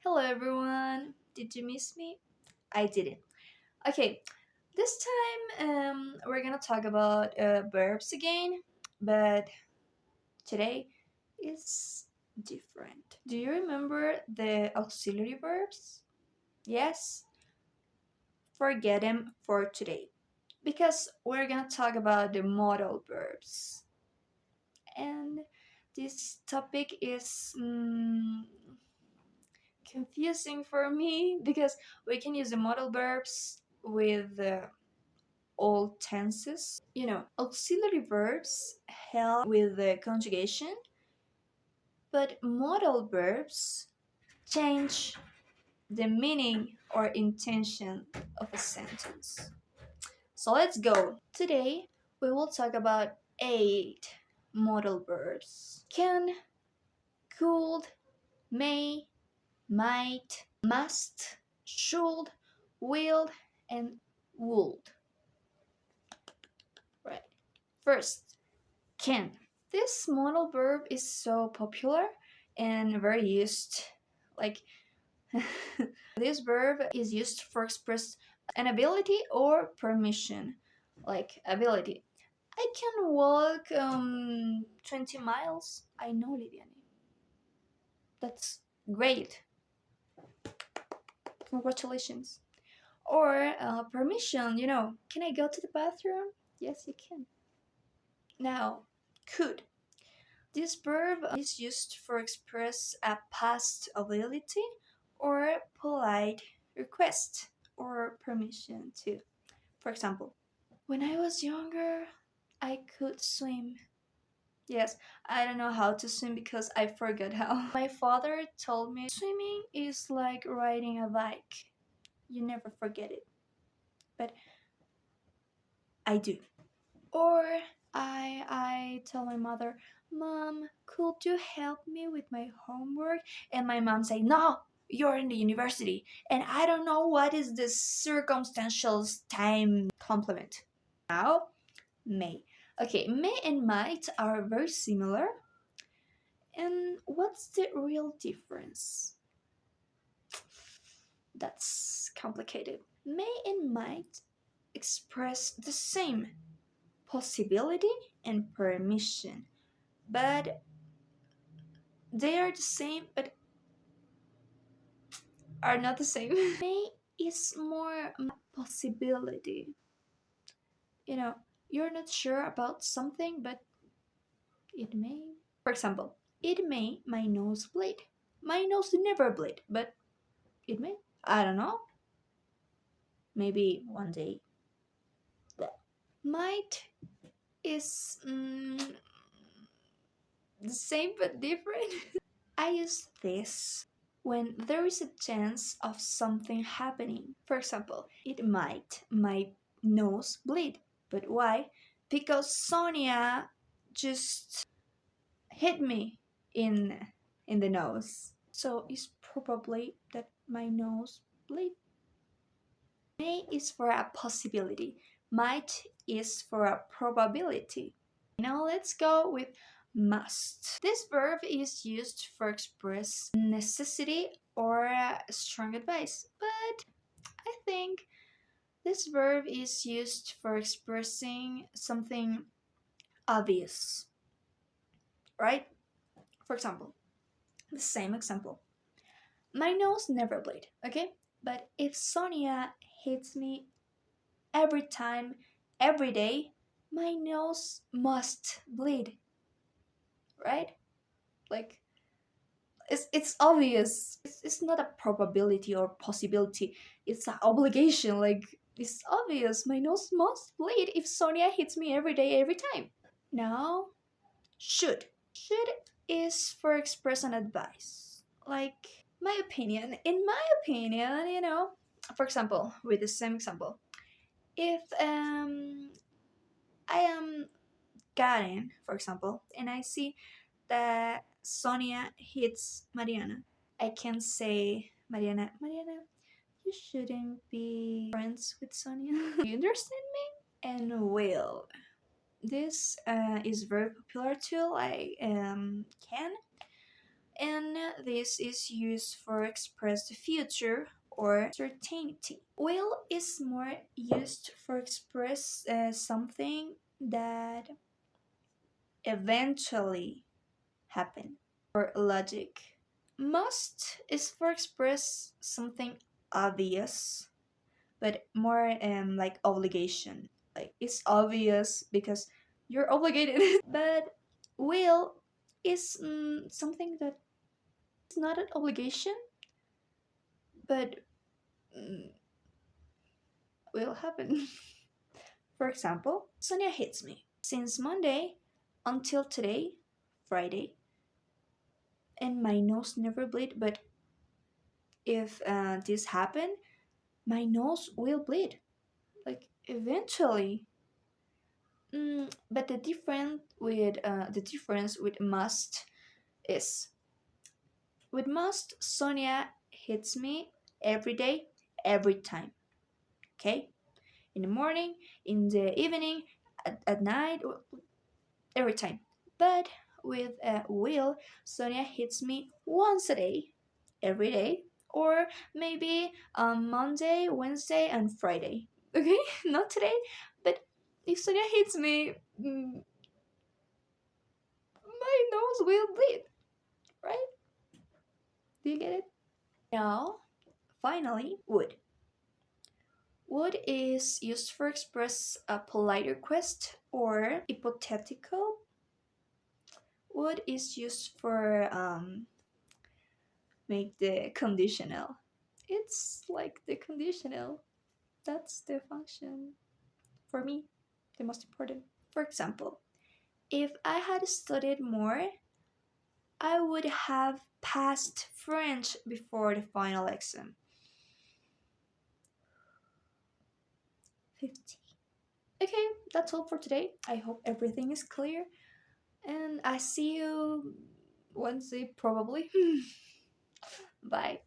Hello everyone. Did you miss me? I didn't. Okay, this time we're gonna talk about verbs again, but today is different. Do you remember the auxiliary verbs? Yes? Forget them for today because we're gonna talk about the modal verbs. And this topic is confusing for me because we can use the modal verbs with all tenses. Auxiliary verbs help with the conjugation, but modal verbs change the meaning or intention of a sentence. So let's go. Today we will talk about 8 modal verbs: can, could, may, might, must, should, will, and would. Right. First, can. This modal verb is so popular and very used. Like, this verb is used for express an ability or permission. Like ability. I can walk 20 miles. I know, Lidiane. That's great. Congratulations. Or permission, can I go to the bathroom? Yes, you can. Now, could. This verb is used for express a past ability or polite request or permission to. For example, when I was younger, I could swim. Yes, I don't know how to swim because I forgot how. My father told me swimming is like riding a bike. You never forget it. But I do. Or I tell my mother, Mom, could you help me with my homework? And my mom say, No, you're in the university, and I don't know what is the circumstantial time complement. Now, may. Okay, may and might are very similar. And what's the real difference? That's complicated. May and might express the same possibility and permission, but they are the same but are not the same. May is more a possibility. You're not sure about something, but it may. For example, it may my nose bleed. My nose never bleed, but it may. I don't know. Maybe one day. But might is the same but different. I use this when there is a chance of something happening. For example, it might my nose bleed. But why? Because Sonia just hit me in the nose. So it's probably that my nose bleed. May is for a possibility. Might is for a probability. Now let's go with must. This verb is used for express necessity or strong advice, but I think this verb is used for expressing something obvious, right? For example, the same example. My nose never bleed, okay? But if Sonia hits me every time, every day, my nose must bleed, right? Like, it's obvious. It's not a probability or possibility. It's an obligation. Like, it's obvious. My nose must bleed if Sonia hits me every day, every time. Now, should. Should is for express an advice. Like, my opinion. In my opinion, for example, with the same example, if I am Karen, for example, and I see that Sonia hits Mariana, I can say, Mariana, you shouldn't be friends with Sonia. You understand me? And will. This is very popular too. Like can. and this is used for express the future or certainty. Will is more used for express something that eventually happen or logic. Must is for express something obvious, but more like obligation. Like it's obvious because you're obligated. But will is something that is not an obligation, but mm, will happen. For example, Sonia hits me. Since Monday until today, Friday, and my nose never bleed, but if this happen, my nose will bleed. Like eventually. But the difference with must is with must Sonia hits me every day, every time. Okay, in the morning, in the evening, at night, every time. But with will, Sonia hits me once a day, every day, or maybe on Monday, Wednesday, and Friday. Okay, not today, but if Sonia hits me, my nose will bleed, right? Do you get it? Now, finally, would. Would is used for express a polite request or hypothetical. Would is used for make the conditional. It's like the conditional. That's the function for me, the most important. For example, if I had studied more, I would have passed French before the final exam. 50. Okay, that's all for today. I hope everything is clear. And I see you Wednesday, probably. Bye.